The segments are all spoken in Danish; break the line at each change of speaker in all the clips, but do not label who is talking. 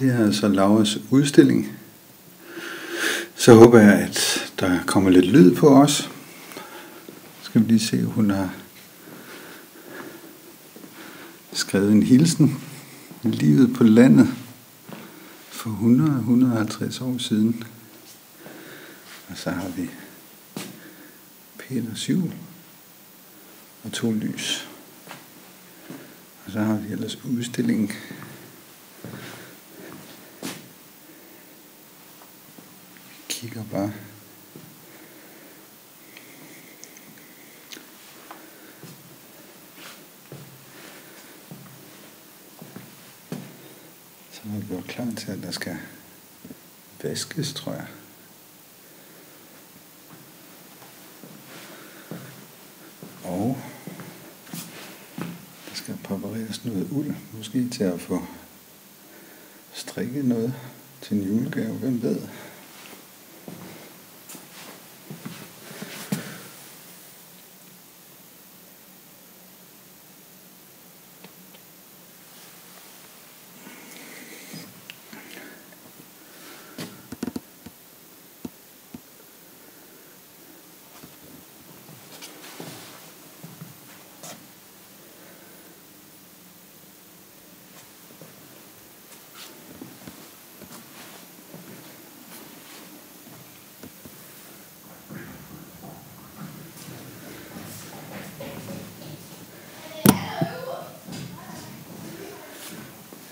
Det er altså Lauras udstilling. Så håber jeg, at der kommer lidt lyd på os. Skal vi lige se, hun har skrevet en hilsen. Livet på landet for 100-150 år siden. Og så har vi Peters jul og 2 lys. Og så har vi ellers udstillingen. Vi kigger bare. Så har vi gjort klar til, at der skal vaskes, tror jeg. Og der skal præpareres noget uld, måske til at få strikket noget til en julegave, hvem ved.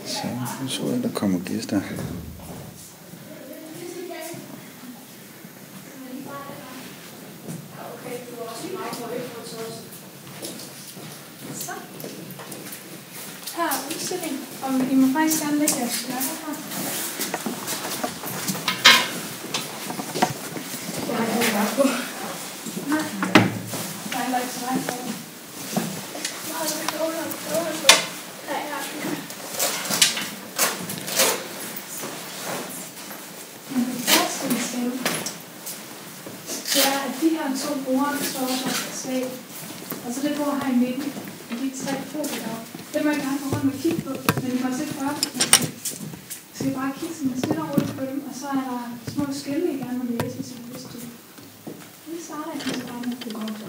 Så nu tror jeg, der kommer gæster.
Så. Her er udstilling, og I må faktisk gerne lægge jeres større her. Det har jeg ikke været på. Nej, der er heller ikke så langt på. Det er, at de her 2 borde står også slag. Og så det bord her i midten, og de 3 fotografer. Det må jeg gerne gå rundt og kigge på, men I må også ikke gøre det. I skal bare kigge sådan stille og roligt på dem, og så er der små skilte, I gerne må læse, hvis I har lyst til. Vi starter ikke så bare med at det går så.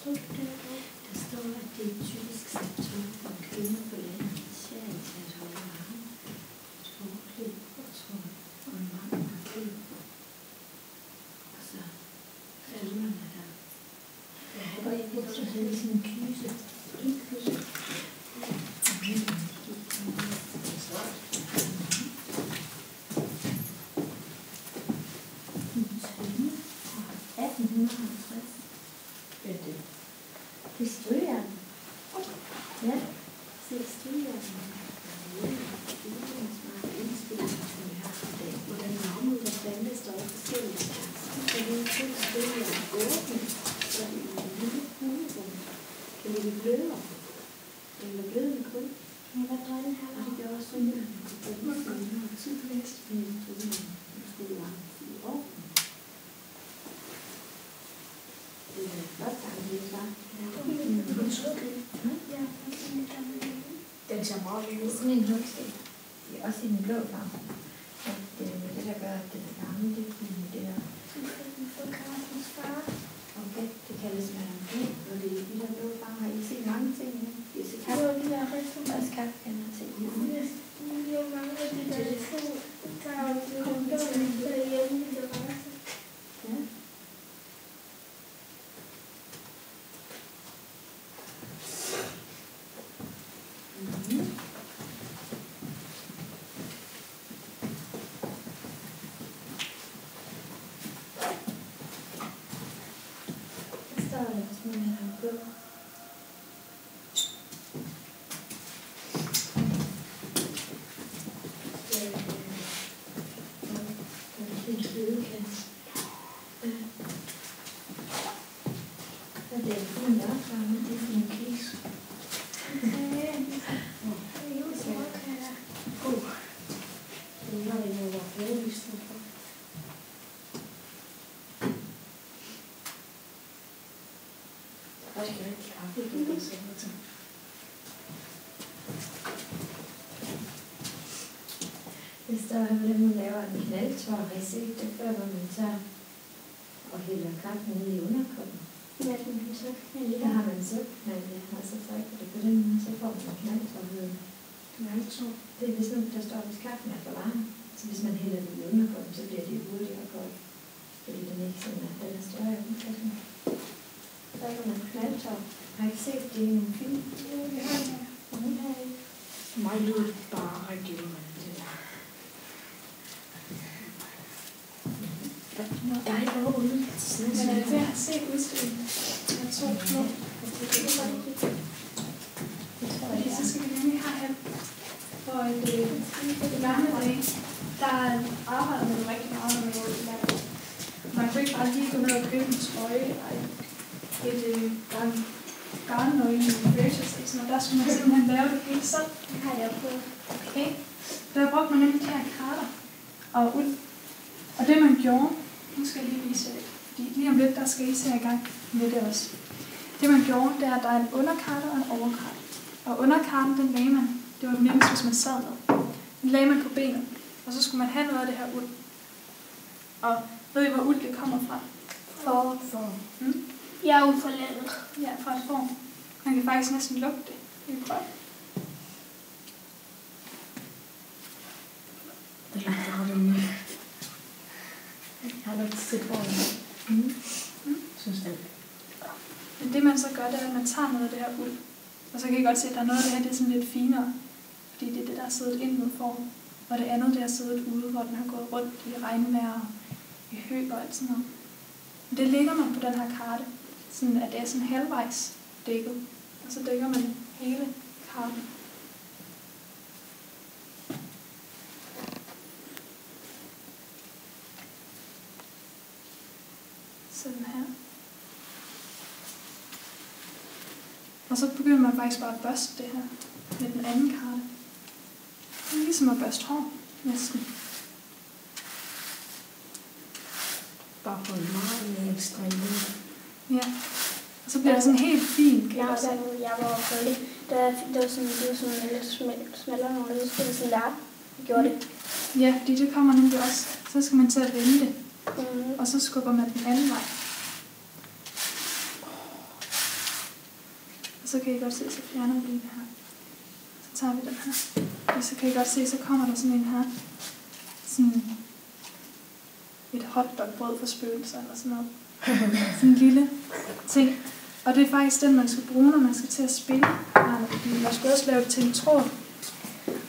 Der står, at det er typisk sektor for kvinder på landet, især i territoriet, tårklæd og tråd og en mand har kød. Og så falmerne der. Og jeg vil også have sådan en kyse. En kyse. Fra 1850. Det er strygeren. Ja, se strygeren. Det er en smart indstilling, som vi har i dag. Hvordan navnet og plantes der er forskellige slags. Så vi har 2 strygeren åbne, så er det en lille hulrum. Kan vi blive blødere? Eller bløde kun? Men hvad drejer den her? Og det gør også sådan, at man kan bruge den. Nu har tid på læst. Men nu skulle du varme i ovnen. Det er flot gang, det er bare.
Den ser meget lige ud.
Sådan en hugsten. Det er også i den blå farve. Det der gør, at det er gammel, det er det der. Okay, det kaldes marambi, og det er de der blå farve. Har I set mange ting? I har set kaffe? Også kaffekander til.
Jo, mange af de der to, der er jo blevet derhjemme i det rejse.
Ja. Så er der også noget, man har på. Det står her, hvordan man laver en knaldtår. Har I set det før, hvor man tager og hælder kaffen ned i underkoppen?
Hvad er den så?
Der har man supknald, og så trækker det på den måde, så får man en knaldtår. Det er hvis nu, der står, hvis kaffen er for varm. Så hvis man hælder det i underkoppen, så bliver det hurtigere koldt. Fordi den ikke sådan er, den er større i underkoppen. Så kan man knaldtår. Har I ikke set det i en film?
Jo, det har jeg.
Mig lyder det bare rigtig underligt.
Der er ikke noget underligt.
Men er det ved at have set udstillingen? Jeg tog knop. Fordi så skal vi nemlig herhen. For i gamle dage, der arbejder man rigtig meget med noget. Man kunne ikke bare lige gå ned og købe en trøje eller et garnnøgle i Føtex, og der skulle man simpelthen lave det hele selv.
Det har jeg prøvet.
Okay. Der brugte man nemlig de her karter og uld. Og det man gjorde, nu skal jeg lige vise det, fordi lige om lidt, der skal I se i gang med det også. Det man gjorde, det er, at der er en underkarte og en overkarte. Og underkarten, den lagde man, det var nemmest, hvis man sad med. Den lagde man på benet, og så skulle man have noget af det her uld. Og ved I, hvor uld det kommer fra?
For. Jeg er ude for landet.
Ja, fra et form. Man kan faktisk næsten lugte det. Vi prøver.
Det lugter ret ude. Jeg har lugtet citron. Synes det.
Men det man så gør, det er, at man tager noget af det her uld. Og så kan I godt se, at der er noget af det her, det er sådan lidt finere. Fordi det er det, der er siddet ind mod form. Og det andet, det har siddet ude, hvor den har gået rundt i regnvejr og i hø og alt sådan noget. Men det lægger man på den her karte, sådan at det er sådan halvvejs dækket. Og så dækker man hele karten. Sådan her. Og så begynder man faktisk bare at børste det her med den anden karte. Det er ligesom at børste hår, næsten.
Bare på en meget mere ekstrem måde.
Ja. Og så bliver det sådan helt fint.
Jeg var færdig. Det var sådan lidt smallere nogle lidt sådan der. Jeg gjorde det.
Ja, fordi det kommer nemlig også. Så skal man til at vende det. Og så skubber man den anden vej. Og så kan I godt se, så fjerner vi det her. Så tager vi den her. Og så kan I godt se, så kommer der sådan en her. Sådan et hotdogbrød for spøgelser eller sådan noget. Sådan en lille ting. Og det er faktisk den, man skal bruge, når man skal til at spille. Fordi man skal også lave det til en tråd.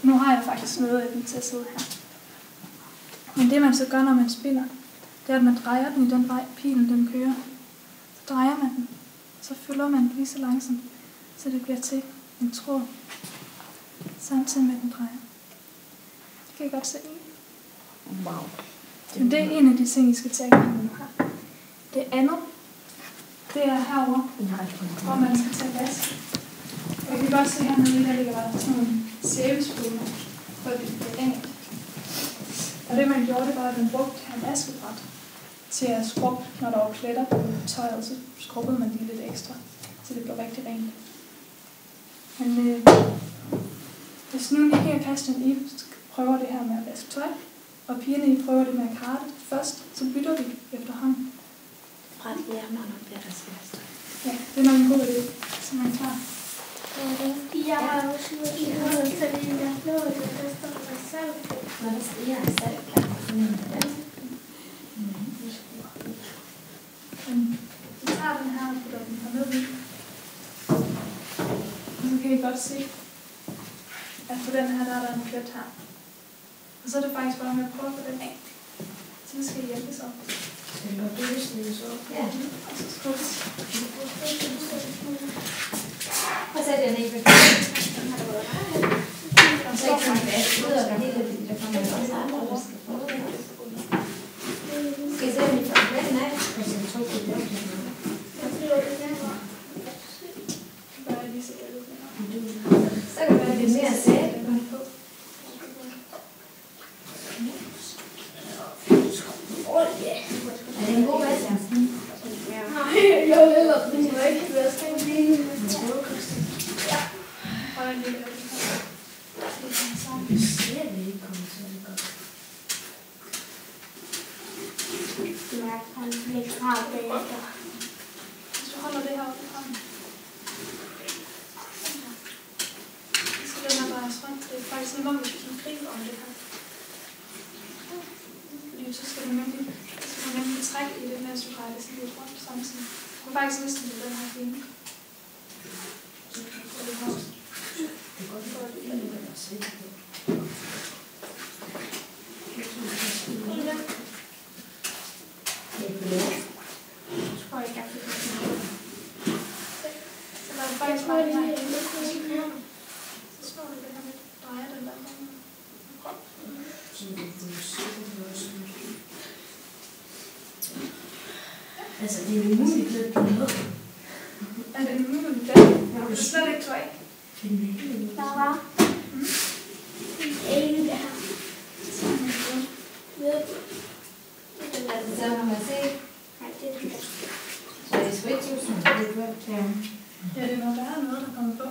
Nu har jeg faktisk noget af den til at sidde her. Men det man så gør, når man spiller, det er, at man drejer den i den vej, pilen den kører. Så drejer man den. Så fylder man den lige så langsomt, så det bliver til en tråd. Samtidig med den drejer. Det kan I godt se.
Wow.
Men det er en af de ting, I skal tage i gang med nu her. Det andet, det er herovre, hvor man skal tage vask. Og I kan godt se hernede, der ligger der sådan nogle sæbespuler, for at det bliver rent. Og det man gjorde, det var, at man brugte her vaskebræt til at skrubbe, når der var pletter på tøjet, så skrubbede man lige lidt ekstra, så det blev rigtig rent. Men hvis nu Nicky og Christian I prøver det her med at vaske tøj, og pigerne I prøver det med at karte først, så bytter vi efterhånden.
Fra det hjemme, når bliver der sværst.
Ja, det er nok en god idé, så man er klar.
Jeg har også noget, fordi jeg blev det, der står der selv.
Når der stiger en selv, kan man sådan en der.
Vi tager den her og putter den hernede i. Og så kan I godt se, at på den her, der er der en plet her. Og så er det faktisk bare med at prøve at få den af. Så det skal I hjælpes op.
Eller det sniges op.
Ja.
Og så skrubbes.
Og så er det ikke og så kan man vaske ud og hele det, der kommer også andre, der skal få det. Skal I se, om I får pletten af? Og så tog det der.
Bare lige så lidt.
Så kan man blive mere sæt. Er det en god vask?
Nej, jeg vil hellere, den må ikke vaske.
jeg lige lave det her. Det er sammen.
Jeg ser det ikke komme så godt.
Du mærker, at han bliver krav bagefter.
Hvis du holder det her oppe i hånden. Så den her drejes rundt. Det er faktisk som om, hvis du griber om det her. Fordi så skal du nemlig trække i det, mens du drejer det sådan lidt rundt samtidig. Du kan faktisk næsten lide den her fine.
Det er godt, at det er en af os.
Jeg tror ikke, at det er sådan.
Så der er faktisk bare det her inde. Så slår du det her med, drejer den der hånd.
Altså, det er jo umuligt lidt på noget.
Er det en mulig model? Ja, du slet ikke tog af.
Der var en der. Ved du? Det er den
Så må man se.
Nej, det er den der.
Så det er sgu ikke 1000, det er på. Ja.
Ja, det må være noget, der kommer på.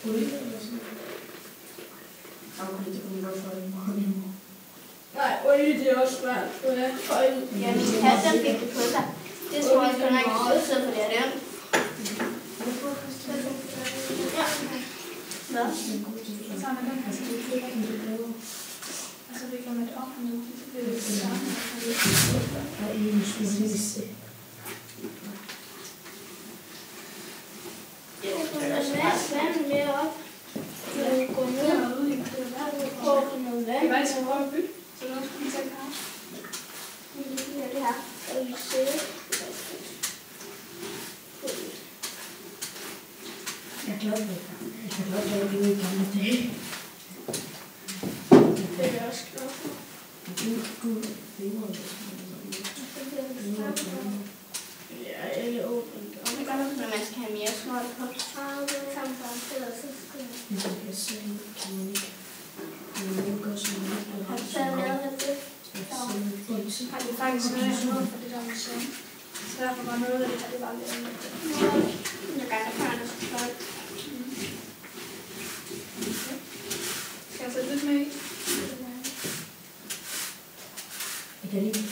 Olie eller sådan noget. Okay, det kunne godt få en meget.
Nej, olie det er også svært. Ja, min kasse fik det på sig. Det tror jeg kun ikke er så for det er det. Ja. Hvad?
Så tager man den her, så det flytter ind i bladet. Og så vikler man det op og ned, så bliver det det samme.
Der er en spidse.
Vand mere op. Gå ned. Prøv noget vand.
Det var altså prøve at bytte, så det også kunne tage kaffe.
Det her. Og vi ser.
Jeg er glad for det. Jeg er glad for, at det er i gamle dage.
Det er jeg også glad for. Ja, eller åbent. Det gør noget, når man skal have mere småt på. Sammen for så skal
Jeg ser ikke, kan man ikke. Man ikke gøre sådan noget.
har du selv lavet det?
Har de faktisk noget af noget for det der museum. Så derfor var noget af det her, det var lidt andet.
Jeg gerne have børn, der skal fløjt.
Skal jeg sætte lidt med i?
Jeg kan ikke.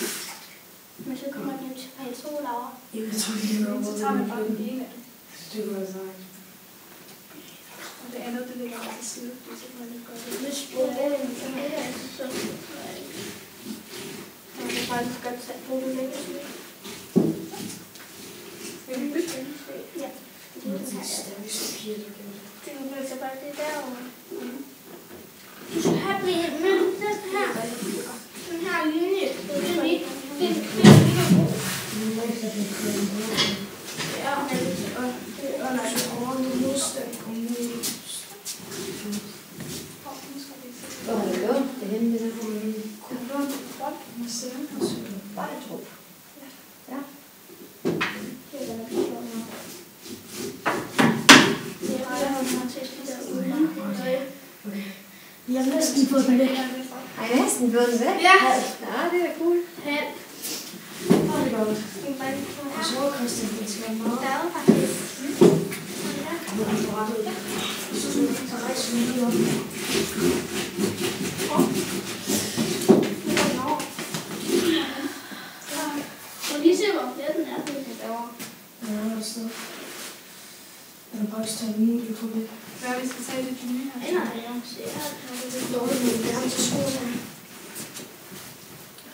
Men så kommer den til at have 2 laver.
Jeg tror ikke, det er
Så tager man bare den ene af dem.
Det kunne være sejt.
Og det andet, det ligger bare til side. Det er simpelthen ikke godt.
Hvis du er en, så er det så. Man kan faktisk godt tage på det lidt.
Skal vi bytte?
Ja. Det er den her. Det er jo så bare det derovre. Du skal have blivet med den her. Den her linje. Det er lige. Det er god. Ja, og det er under det overlige modstand.
Hvor har du lånt det henne? Det er på min
Godt museum.
Vejtrup. Ja.
Det er nok sjovt nok. Det er bare, at man til de der ude.
Jeg har næsten fået den væk.
Har I næsten fået det væk?
Ja.
Ja, det er cool.
Hen.
Hvor er det godt.
Skal vi bare lige få
Jeg
her?
tror, Christian, det skal være meget.
Der er jo faktisk.
Hvor er det forrettet? Så rejser vi lige op.
Må lige se, hvor flere den er, den kan derovre.
Ja, der er sådan. Jeg har faktisk taget en mulighed for det.
Hvad vi skal tage det nye her?
Ender det, jeg ser.
Det er lidt dårligt, men det er til skolen.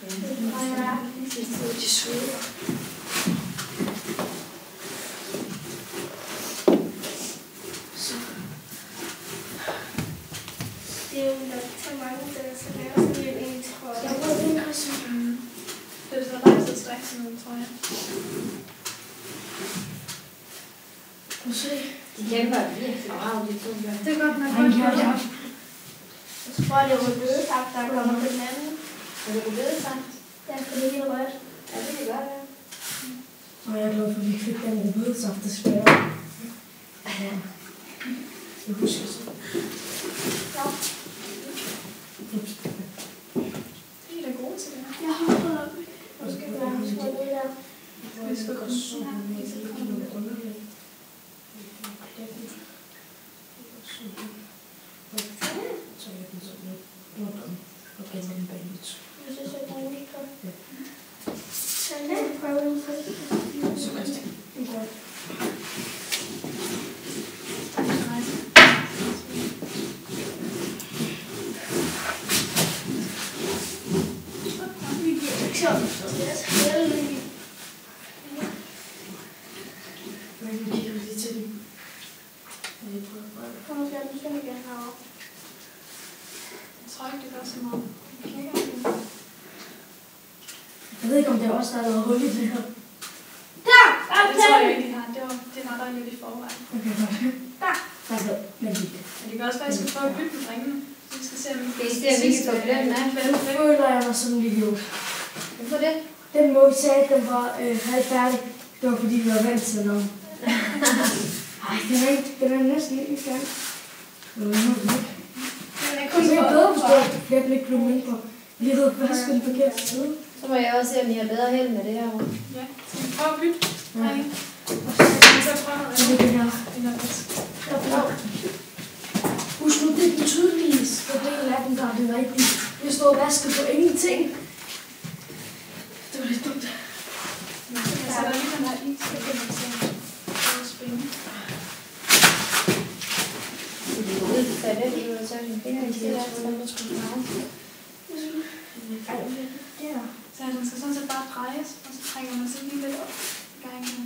Det er til skolen.
Det er jo nok så mange, der så laver sådan en tror jeg.
Jeg prøver den, Christian.
Det er så lang tid stræk sådan noget, tror jeg.
Prøv at se.
De kæmper virkelig meget, de to der.
Det er godt nok
Han
godt.
gjorde det.
Jeg tror, det er rødbødesaft, der kommer på den anden.
Er det rødt sig?
Ja, for det er helt rødt.
Ja, det kan godt være.
Og jeg er glad for, at vi ikke fik den rødbedesaft, desværre.
Ja.
Jeg husker så.
Ja.
Ups.
I er da gode til det her.
Jeg har prøvet op. Måske være hos mig det der.
Vi skal gå så med det. Jeg ved ikke, om det er også der er noget hul i det her.
Det tror jeg ikke, de har. Det var der lidt i forvejen.
Okay, godt.
Der.
Altså, men det.
Men det kan også være, at jeg skal prøve at bygge den ringene. Så vi skal se, om
Det er det, vi kan få den af.
Nu føler jeg mig som en idiot.
Hvorfor det?
Den måde, vi sagde, at den var halvfærdig. Det var fordi, vi var vant til noget. Ej, den er næsten ikke i gang.
den er kun
Så jeg
på.
er bedre forstået, at flere blik blev mindre. Vi havde vasket den forkerte side.
Så må jeg også se, om I har bedre held med det her.
Ja, skal vi prøve at bytte ringe? Og så prøve at
Så det er det her. Husk nu, det er den tydelige del af den, der er det rigtige. Vi stod og vaskede på ingenting. Det var lidt dumt.
Jeg sætter lige den her i, så kan man se, det er spændende.
Så det er jo så en finger i det, der skulle være.
Så den skal sådan set bare drejes, og så trænger man sig lige lidt op i gangen.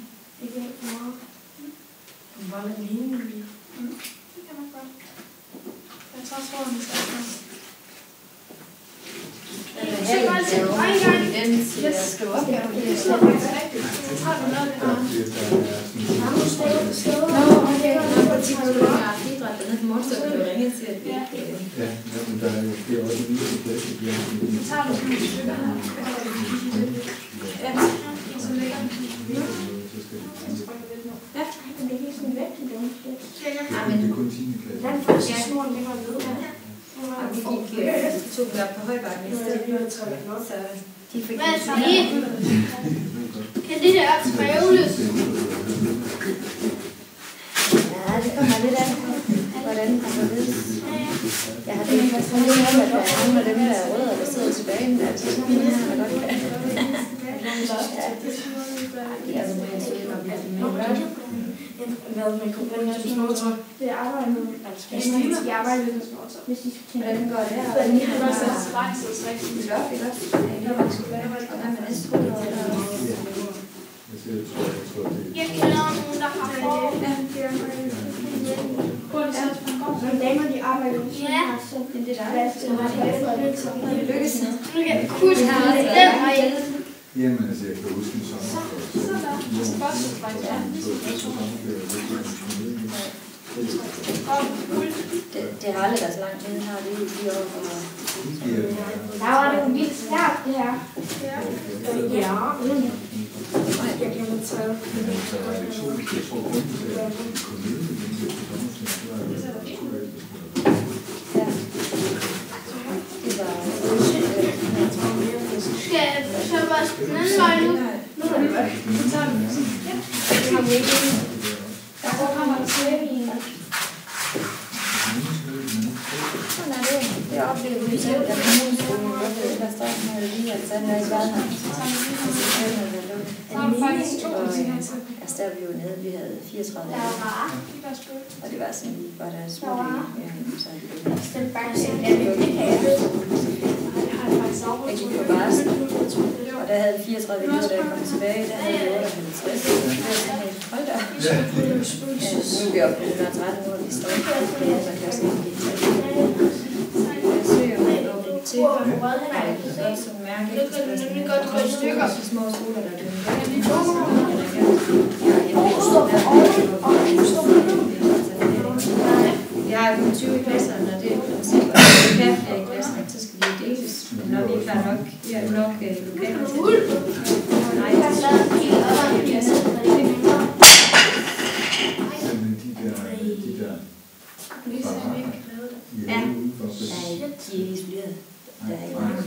Ikke alt for meget. Den var lidt lignende.
Det kan man godt. Jeg tror også, at den skal have.
Så skrive op her.
Så tager du noget af det her.
Ja, men der er jo flere også lige til plads.
Så tager du sådan et stykke her. Ja, og så lægger den.
Ja, men det er helt sådan væk, det er
Det er kun 10. klasse.
den første snoren, det var ved.
Vi tog det op på højbakken i stedet. Så de fik Hvad så?
Kan det der trævles?
Ja, det kommer lidt an på, hvordan den har været. Jeg har tænkt mig sådan lidt om, at der er nogle af dem, der er rødder, der sidder tilbage, men altså så fine her, der godt kan. Ja, altså, må jeg sige, når vi er med.
Hvad man kunne vende til snortøj.
Det er arbejde med.
Jeg arbejder lidt med snortøj.
Hvis de skal kende.
Hvordan går det her?
Det er også en strejselsræk.
Det er godt, ikke også? Det var sgu være, og hvad med næste skole?
Jeg kender nogen, der har for.
Men damer, de arbejder jo sådan her, så
Men det er
hvad
dejligt.
skal man have?
Det lykkes.
Nu kan jeg huske, at den her.
Jamen, altså, jeg kan huske en sommer.
Så der. Første faktisk.
Det har aldrig været så langt nede her, det er 4 år.
Der var det jo vildt svært, det her. Ja. Jeg kan ikke tage
Ja. Det var
Skal jeg så bare den anden vej nu?
nu er det godt.
Så tager vi den. Ja.
Det har vi ikke. Der kommer der svæve i en.
sådan er det. Det oplevede vi selv, da kommuneskolen lukkede. Der står sådan noget lige, at sådan er i været her.
Så er der faktisk 2 timer til.
Altså der er vi jo nede, vi havde 34
Der er rare.
og det var sådan lige bare der små så er det
Den bange, jeg vil ikke have.
jeg gik på barsel, og der havde 34 elever, da jeg kom tilbage, der havde jeg 58. Det var sådan helt, hold da. Ja, nu er vi oppe på 113 år, vi står i den klasse, jeg søger mig til, og så mærke, at det godt gå i stykker. De små skoler, der er jeg er kun 20 i klasserne, og det er princippet, at vi kan flere i klassen, så skal vi deles. Men når vi er klar nok, vi er jo nok lokale. Nej, det er sådan.
Men de der
Ja, de er isoleret. Der er ikke mange.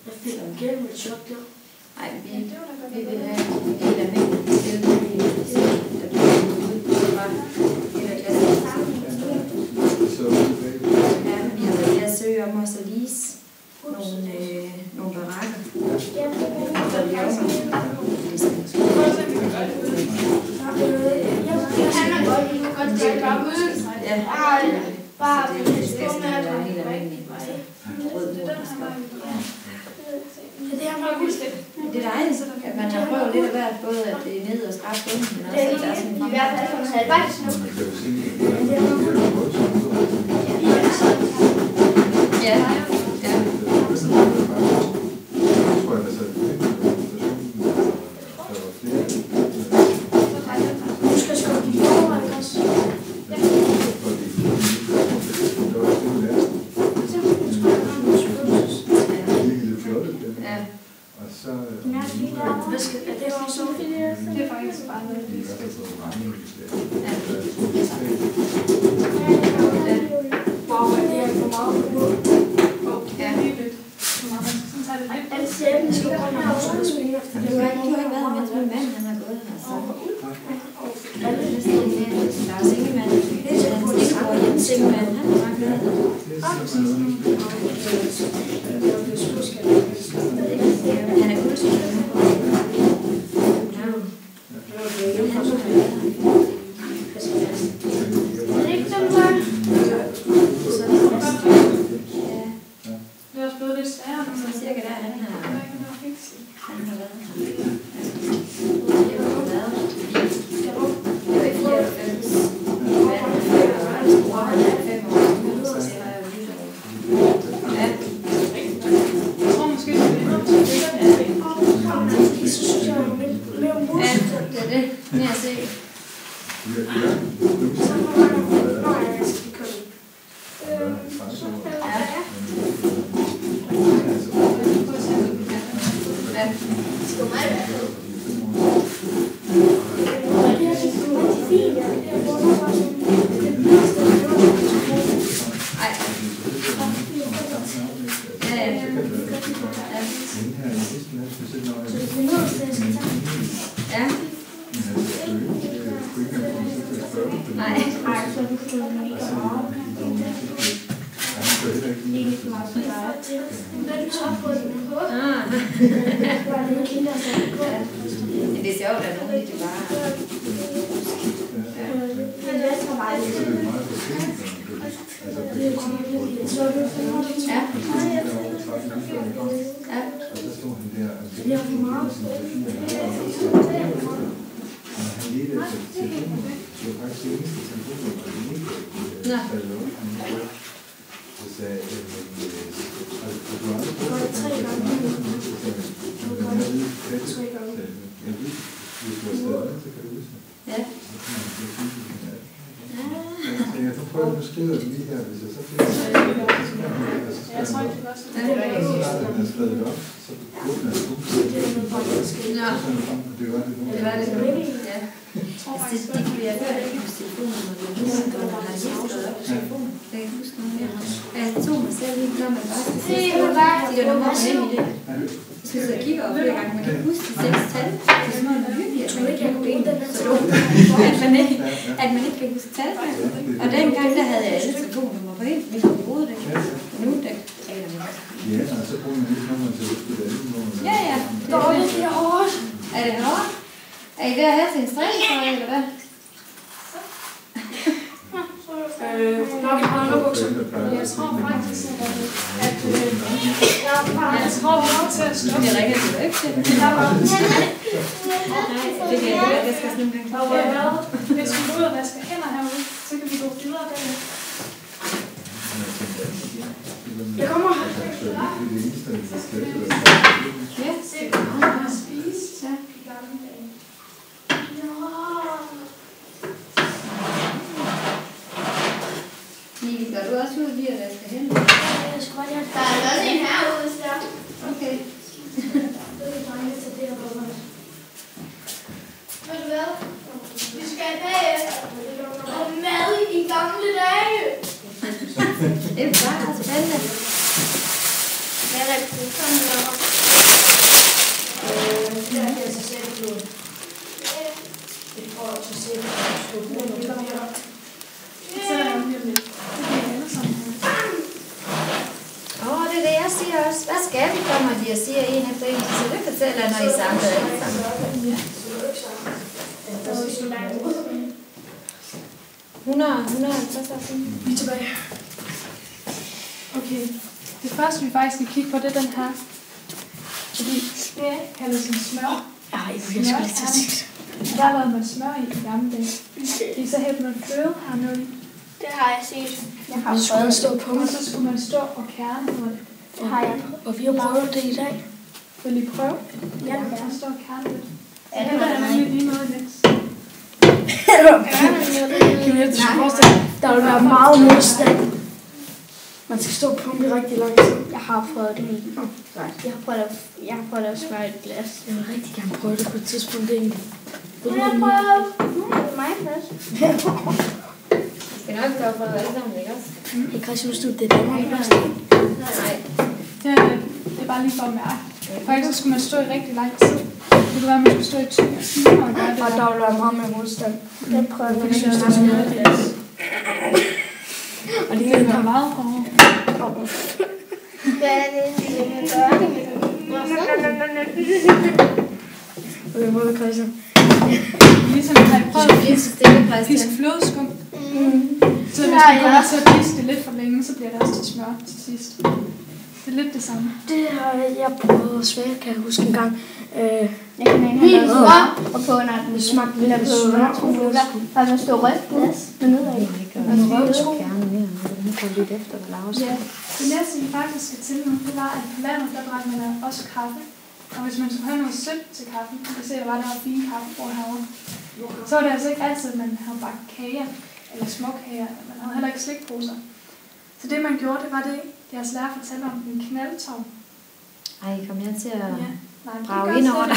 Jeg fik en gennem et chok der.
Nej, vi vil have en del af mængden til, der bliver ud fra en af klassen. Ja, men vi har været ved at søge om os at lease nogle barakker.
Det har man huske.
Det er dejligt, at man har prøvet lidt af hvert, både at det er ned og skrabe bunden, men også at der er sådan en
I hvert fald for en halvvejs nu.
Ja.
Du skal sgu give forvejen også. Hvad skal det også så?
Det er faktisk bare noget.
Wow, det er for meget på.
Ja, lige lidt. Sådan tager det lidt.
Er det sjældent, at du kommer her også og spiller?
Du har ikke været mens min mand han har gået her, så der er sengemand. Det er på det går hjem sengemand. Han har bare glædet. Han er udskilt.
Det er også blevet lidt sværere.
Så cirka der han har været her. Det var i 94. Han er 5 år, så det var jo lige så. Ja.
Jeg tror måske, det er
Så synes jeg, at det er mere
Ja, det er det. Mere at se. Det er sjovt, at nogen ikke bare...
Jeg får prøve at beskrive det lige her, hvis jeg så finder det.
Jeg tror ikke, det var sådan.
Så er den skrevet op, så åbner jeg det.
Det var det. Ja. Det kunne jeg høre, at jeg kunne telefonen, når du har skrevet op på telefonen. Jeg kan huske noget mere. Jeg tog mig selv lige, når man bare skal se de der numre med i det. Så jeg kigger op flere gange, man kan huske de 6 tal. Det er som om, man virkelig, at man ikke kan huske det. Så at man ikke kan huske tal. Og dengang, der havde jeg alle telefonnummer på helt vildt overhovedet. Nu, der taler man også.
Ja, og så bruger man lige nummer til at huske det andet.
Ja.
Det er hårdt.
Er det hårdt? Er I ved at have til en strikketrøje, eller hvad?
Nok i underbukser. Jeg tror faktisk, at jeg tror, vi er til at stoppe.
Jeg ringer til ikke til. Det kan jeg høre, jeg skal sådan nogle gange.
Hvis vi går ud og vasker hænder herude, så kan vi gå videre derud.
Jeg kommer.
Ja,
Se, hvor meget der er spist i gamle dage.
Miki, går du også ud lige at vaske hænder?
Jeg skal bare lige
Der er også en herude, hvis der.
Okay.
Ved du hvad? Vi skal bagefter og mad i gamle dage.
Det er bare spændende.
Ja, det er sådan noget.
Der er altså selv blod. Det får jeg så selv blod.
Så er det jo lidt. Det bliver alle sammen.
Det er det, jeg siger også. Hvad skal vi, kommer de og siger en efter en? Så det fortæller, når I samler alle sammen. 150 år siden.
Vi er tilbage. Okay.
Det første, vi faktisk skal kigge på, det er den her. Fordi det kaldes en smør.
Ej, jeg skulle lige til at sige.
Der er lavet med smør i gamle dage. Det er så helt med fløde hernede.
Det har jeg set. Jeg har
Så skulle man stå på
Og så skulle man stå og kerne på det.
Det har jeg.
Og vi har prøvet det i dag.
Vil I prøve?
Ja,
Man kan stå og kerne lidt.
Ja,
Det er nemlig lige noget lidt.
Der vil være meget modstand. Man skal stå på det rigtig lang tid.
Jeg har prøvet det. Jeg har prøvet at smøre et glas.
Jeg vil rigtig gerne prøve det på et tidspunkt. Det er egentlig.
Jeg har prøvet. Nu er det mig først.
Skal nok gøre for det alle sammen, ikke også?
Hey Christian, nu stod det der.
Nej.
Det er bare lige for at mærke. Faktisk så skulle man stå i rigtig lang tid. Det kunne være, at man skulle stå i 2 timer og gøre det.
Og der vil være meget mere modstand.
Jeg prøver
Jeg synes, det er sådan noget glas.
Og lige
Det
nu
er meget hårdere.
Hvad er det, jeg gør?
okay, hvor er Christian?
Ligesom har I prøvet at piske flødeskum. Så hvis man kommer til at piske det lidt for længe, så bliver det også til smør til sidst. Det er lidt det samme.
Det har jeg prøvet svært, kan jeg huske en gang.
Jeg kan ikke have noget og på, når den
smagte lidt af smør.
og man står rødt glas med nedad.
Ja, det næste vi faktisk skal til nu, det var, at på landet, der drak man også kaffe. Og hvis man skulle have noget sødt til kaffen, man kan se, at der var der fine kaffebord herovre, så var det altså ikke altid, at man havde bagt kager, eller småkager, eller man havde heller ikke slikposer. Så det man gjorde, det var det, deres lærer fortalte om en knaldtov.
Ej, kom jeg til at
Nej,
brage ind over dig.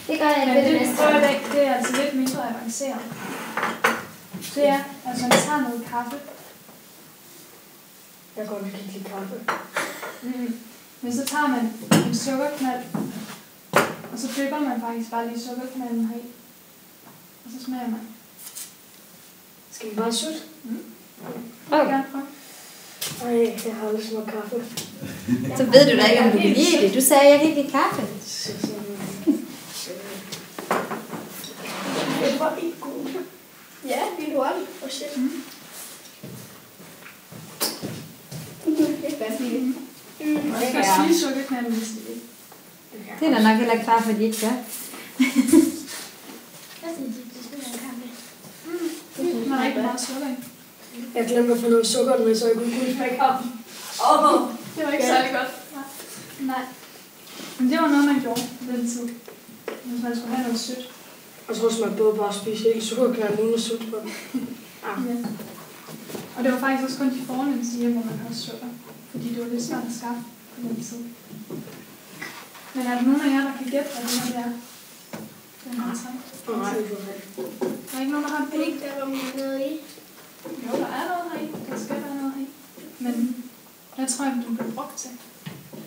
Det gør jeg
Men
ved
det,
det næste.
det er altså lidt mindre avanceret. Det er, at man tager noget kaffe.
Jeg går ikke lide kaffe.
Men så tager man en sukkerknald, og så dypper man faktisk bare lige sukkerknalden heri. Og så smager man.
Skal vi bare sutte?
Jeg vil gerne prøve.
Ej, jeg har aldrig smagt kaffe.
Så ved du da ikke, om du kan lide det. Du sagde, at jeg kan ikke lide kaffe.
Det var ikke god. Ja, vildt hurtigt. Og shit. Det er bare fint.
Og jeg skal spise sukkerknalden, hvis det vil.
Det er da nok heller ikke kaffe, de ikke gør.
Jeg synes, det skal være kaffe.
Der er ikke meget sukker i.
Jeg glemte at få noget sukker med, så jeg kunne kun smage kaffe.
Det var ikke særlig godt. Nej. Men det var noget, man gjorde på den tid. Hvis man skulle have noget sødt.
Og så skulle man både bare spise hele sukkerknalden uden at sutte på den.
Ja. Og det var faktisk også kun de fornemmeste hjem, hvor man havde sukker. Fordi det var lidt svært at skaffe på den tid. Men er der nogen af jer, der kan gætte, hvad det her er? Den her træk.
Nej,
Der er ikke nogen, der har en penge?
Der var noget i.
Jo, der er noget heri. Der skal være noget heri. Men hvad tror jeg, den blev brugt til?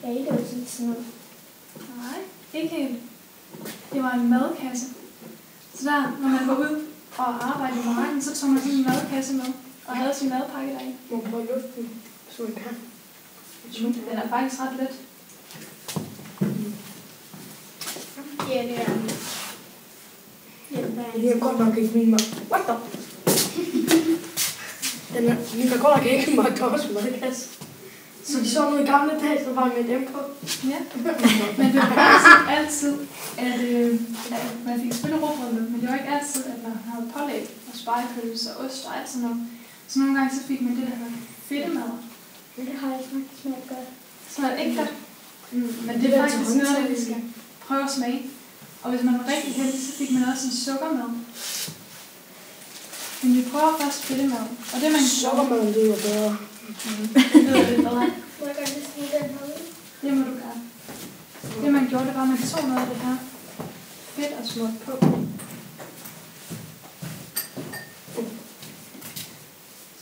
Ja, det var sådan noget.
Nej, ikke helt. Det var en madkasse. Så der, når man går ud og arbejder i marken, så tog man sådan en madkasse med og havde sin madpakke deri.
må man prøve luften, så man kan.
Den er faktisk ret let.
Ja, det er den.
Det er godt nok ikke min mad. What the? Min kan godt nok ikke magt også madkasse. Så de så noget i gamle dage, så var med dem på.
Ja, men det var faktisk ikke altid, at man fik spilleråbrød med, men det var ikke altid, at man havde pålæg og spejepølse og ost og alt sådan noget. Så nogle gange så fik man det, der hedder fedtemader.
Men det har jeg smagt godt.
Så er det ikke godt. Men det er faktisk noget, der vi skal prøve at smage. Og hvis man var rigtig heldig, så fik man også en sukkermad. Men vi prøver først fedtemad. Og det man
Sukkermaden, det er jo bedre.
det lyder lidt bedre.
Må jeg godt lige smide den her ud?
Det må du gøre. Det man gjorde, det var, at man tog noget af det her fedt og smurt på.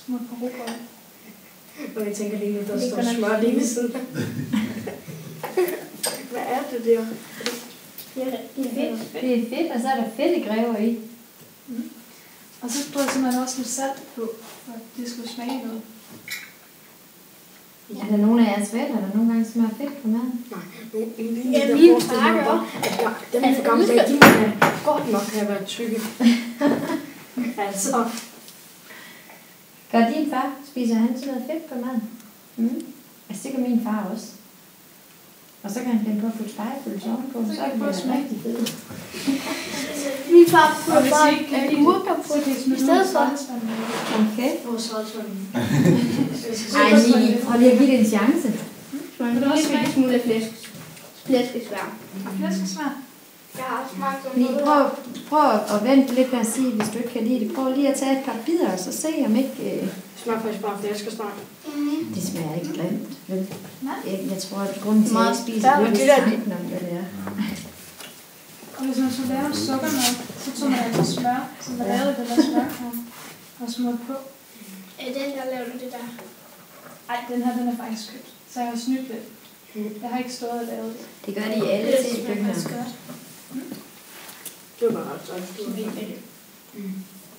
Smurt på rugbrød.
Og jeg tænker lige nu, der
Det er
står
godt nok
smør lige ved siden af. Hvad er det der?
Det er fedt.
Det er fedt, og så er der fedtegræver i.
Og så drøser man også lidt salt på, for at det skulle smage noget.
Er der nogen af jeres venner, der nogle gange smager fedt på maden?
Nej,
Ja, min far gør.
Dem er for gamle dage, de må have godt nok have været tykke. Altså,
Gør din far? Spiser han sådan noget fedt på maden? Altså, det gør min far også. Og så kan han finde på at putte spejepølse ovenpå, så er det rigtig fedt.
Min far putter
Og hvis
bare
I ikke kan lide
agurker
det,
på
så kan I
i
smide det ud
stedet
i
for.
skraldespanden.
Okay.
Hvor saltvandet.
Ej, Nini, prøv lige at give det en chance.
Man kan også smage en smule flæskesvær.
Flæskesvær.
Jeg har smagt sådan
Fordi
noget.
prøv at vente lidt med at sige, hvis du ikke kan lide det. Prøv lige at tage et par bidder, og så se om ikke...
Det smager faktisk bare flæskesteg.
Det smager ikke grimt, vel?
Nej.
Jeg tror, at grunden til, at jeg ikke spiser
Der er
det,
det
er
der-
tanken om, hvad det er.
Og hvis man skulle lave en sukkermad, så tog man altså smør, som var lavet i det der smørkram, og smurt på.
Den der laver du det der.
Ej, den her, den er faktisk købt. Så jeg har snydt lidt. Jeg har ikke stået og lavet det.
Det gør de i alle tekøkkener.
Det var bare ret sejt.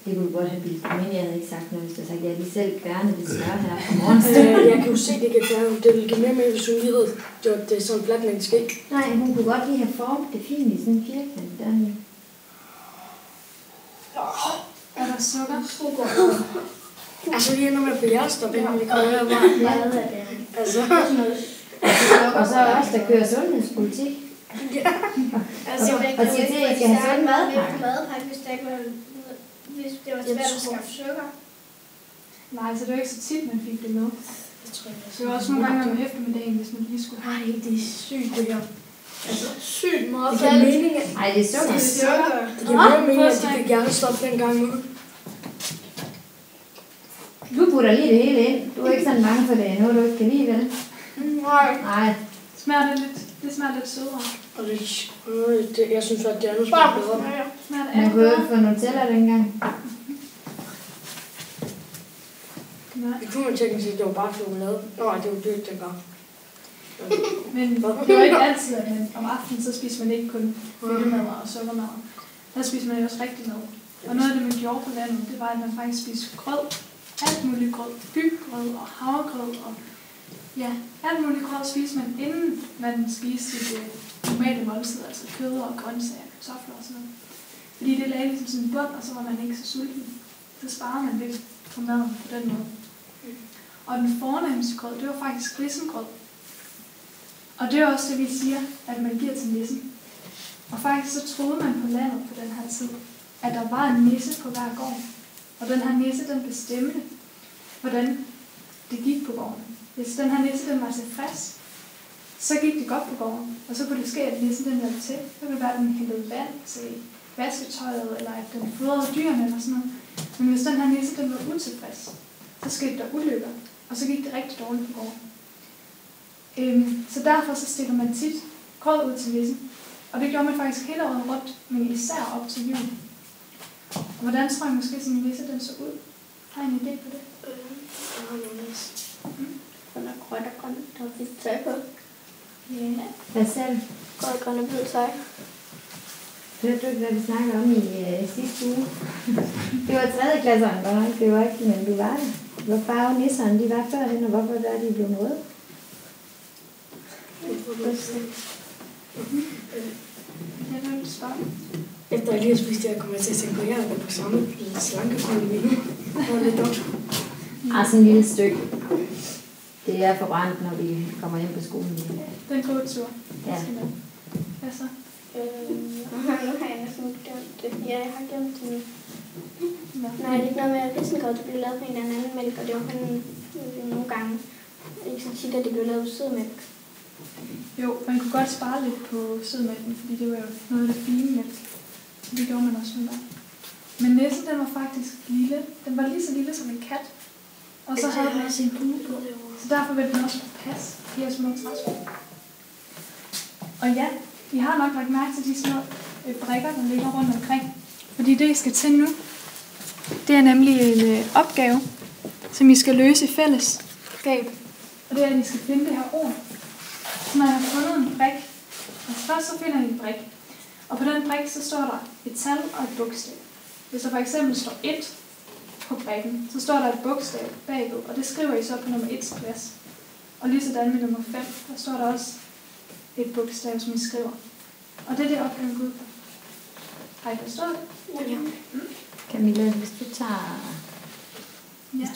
Det kunne du godt have bildt mig ind. Jeg havde ikke sagt noget, hvis du havde sagt, jeg lige selv kværnet lidt smør her på morgenstunden.
Jeg kan jo se, det kan gøre, det ville give mere med, hvis hun lige havde gjort det sådan fladt med en ske.
Nej, hun kunne godt lige have formet det fint i sådan en firkant.
Er der sukker?
Altså lige ender med på hjertestop, inden vi kommer her bare.
Meget af det.
Altså,
Og så også, der kører sundhedspolitik.
Altså,
Og siger til, at jeg skal have sådan en madpakke.
madpakke, hvis det ikke var, hvis det var svært at skaffe sukker.
Nej, så det var ikke så tit, man fik det med. Det var også nogle gange om eftermiddagen, hvis man lige skulle have.
nej, det er sygt det her. Altså,
Sygt meget
det giver mening, at
Ej, det er sukker.
sukker.
det giver mere mening, at de fik hjertestop dengang nu.
Du putter lige det hele ind. Du er ikke sådan bange for det, noget du ikke kan lide, vel?
Nej.
Nej.
Det smager lidt sødere.
Og det, jeg synes, at det andet
Bare
smager bedre.
Smager det
Man
andet
kunne jo
bedre?
ikke få Nutella dengang.
Nej.
Det kunne man teknisk sige, at det var bare chokolade. Nå, det var dyrt dengang.
Men det var ikke altid, at man om aftenen, så spiser man ikke kun fedtemad og sukkermad. Der spiser man jo også rigtig mad. Og noget af det, man gjorde på landet, det var, at man faktisk spiste grød. Alt muligt grød. Byggrød og havregrød og ja, alt muligt grød spiste man, inden man spiste sit normale måltid, altså kød og grøntsager, kartofler og sådan noget. Fordi det lagde ligesom sådan en bund, og så var man ikke så sulten. Så sparede man lidt på maden på den måde. Og den fornemmeste grød, det var faktisk risengrød. Og det er også det, vi siger, at man giver til nissen. Og faktisk så troede man på landet på den her tid, at der var en nisse på hver gård. Og den her nisse, den bestemte, hvordan det gik på gården. Hvis den her nisse, den var tilfreds, så gik det godt på gården. Og så kunne det ske, at nissen den hjalp til. Så kunne det være, at den hældte vand til vasketøjet, eller at den fodrede dyrene eller sådan noget. Men hvis den her nisse, den var utilfreds, så skete der ulykker. Og så gik det rigtig dårligt på gården. Så derfor så stikker man tit grød ud til nissen. Og det gjorde man faktisk hele året rundt, men især op til jul. Og hvordan tror jeg måske sådan en nisse, den så ud? Har I en idé på det?
Den er grøn og grøn, der er hvidt tøj på.
Ja.
Hvad selv?
Grøn og hvid tøj.
Hørte du ikke, hvad vi snakkede om i sidste uge? Det var 3. klasseren, var ikke? Det var ikke, men du var det. Hvor farve nisserne, de var førhen, og hvorfor der er de blevet røde?
Jeg vil spørge.
Efter jeg lige har spist det, jeg kommer til at tænke på, at jeg er på samme slankekur lige nu. Det var lidt dumt.
Sådan en lille stykke. Det er forbrændt, når vi kommer hjem på skolen.
Den gode tur.
Ja.
Hvad så?
Nu har jeg næsten glemt det. Ja, jeg har glemt det nu.
Nå.
Nej, det er ikke noget med, at risengrød, det blev lavet på en eller anden mælk, og det var kun nogle gange. Ikke så tit, at det blev lavet sødmælk.
Jo, man kunne godt spare lidt på sødmælken, fordi det var jo noget af det fine mælk. Det gjorde man også nogle gange. Men nissen, den var faktisk lille. Den var lige så lille som en kat. Og så havde den også en bue på. Så derfor ville den også passe de her små træsko. Og ja, I har nok lagt mærke til de små brikker, der ligger rundt omkring. Fordi det, I skal til nu, det er nemlig en opgave, som I skal løse i fællesskab. Og det er, at I skal finde det her ord. Så når jeg har fundet en brik, og først så finder I en brik. Og på den brik, så står der et tal og et bogstav. Hvis der for eksempel står 1 på brikken, så står der et bogstav bagved, og det skriver I så på nummer 1's plads. Og lige sådan med nummer 5, der står der også et bogstav, som I skriver. Og det er det, opgaven går ud på. Har I forstået det?
Ja.
Camilla, hvis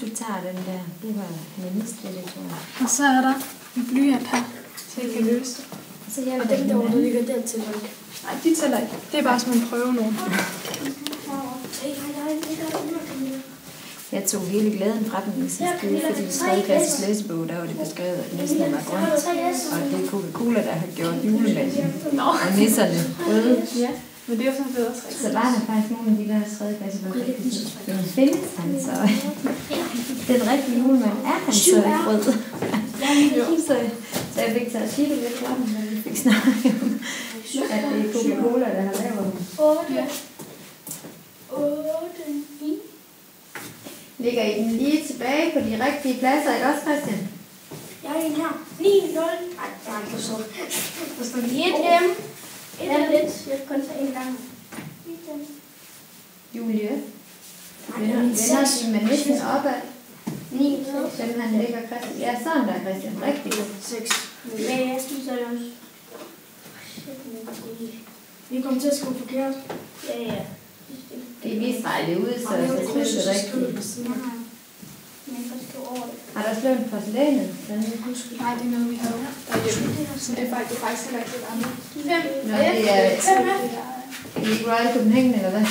du tager den der, det var nemmest, det tror jeg.
Og så er der en blyant her, så I kan løse det.
Så jeg og dem derovre, der ligger der til folk.
Nej, de tæller ikke. Det er bare sådan en prøve nu.
Jeg tog hele glæden fra den i sidste uge, fordi i 3. klasses læsebog, der var det beskrevet, at nissen var grøn. Og det er Coca-Cola, der har gjort julemanden. Og nisserne røde.
Ja, men det er jo sådan bedre træk.
Så var der faktisk nogle af de der 3. klasse, hvor det findes han så. Den rigtige julemand er han så i rød. Så jeg fik taget Chile lidt fra den, men vi fik snakket om, at det er Coca-Cola, der har lavet den.
8, 9.
Ligger I den lige tilbage på de rigtige pladser, ikke også, Christian?
Jeg er en her. 9, 0. Nej, det er ikke så. Der står 1 M. 1 er lidt. Jeg kan kun tage en gang.
Julie. Vender de med næsten opad. 9, dem han ligger Christian. Ja, sådan der, Christian. Rigtig godt.
6. Ja, jeg spiser det også.
Vi kommer til at skrive forkert.
Ja.
Det er vi strejlet ud, så det er det rigtigt. Har der slået en porcelænet?
Nej, det er noget, vi havde derhjemme. Så det er faktisk heller ikke lidt andet.
Nå, det er i Royal Copenhagen, eller hvad?
Jo,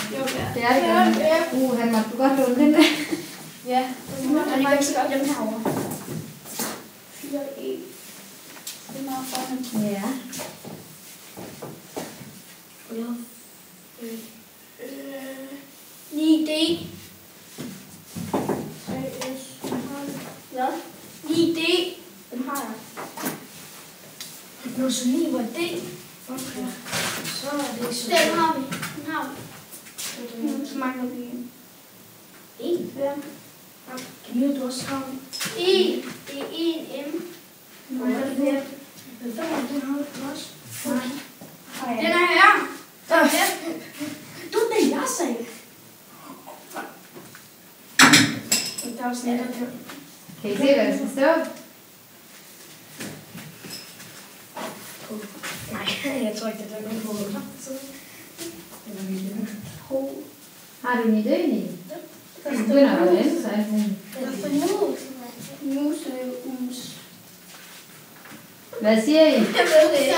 det er det godt. Han måtte godt låne den der.
Ja, det må man faktisk godt.
Dem herovre. 4, 1.
Det er meget fornemt.
Ja.
Ja. 9D. 3S. Ja. 9D. Den har jeg.
Nå, så 9 var D. Okay. Så er det så.
Den har vi. Den har vi. Så mangler vi en. 1, 5.
Camille, du også har
1. Det er 1 M.
Nej, den har du også.
Nej. Den er her.
Du, det jeg sagde.
Der er også netop her.
Kan I se, hvad der skal stå?
Nej, jeg tror ikke, det er nogen på.
Har du en idé i? Det begynder at være andet, så alt muligt.
Mus.
Hvad siger I?
Jeg ved det ikke.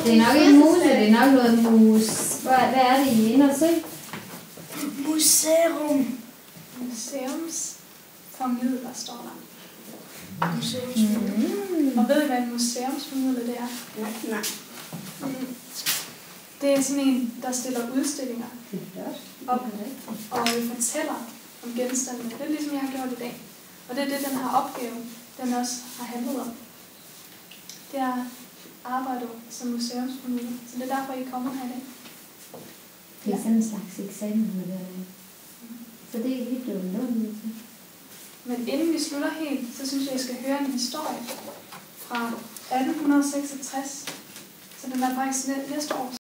Det er nok ikke muse, det er nok noget mus. Hvad er det, I er inde og se?
Museum.
Museumsformidler står der. Og ved I, hvad en museumsformidler det er?
Nej.
Det er sådan en, der stiller udstillinger op og fortæller om genstandene. Det er ligesom jeg har gjort i dag. Og det er det, den her opgave, den også har handlet om. Det er arbejdet som museumsformidler. Så det er derfor, I er kommet her i dag.
Det er sådan en slags eksamen, med det her. Så det er lige blevet lånt til.
Men inden vi slutter helt, så synes jeg, I skal høre en historie fra 1866. Så den er faktisk næste år.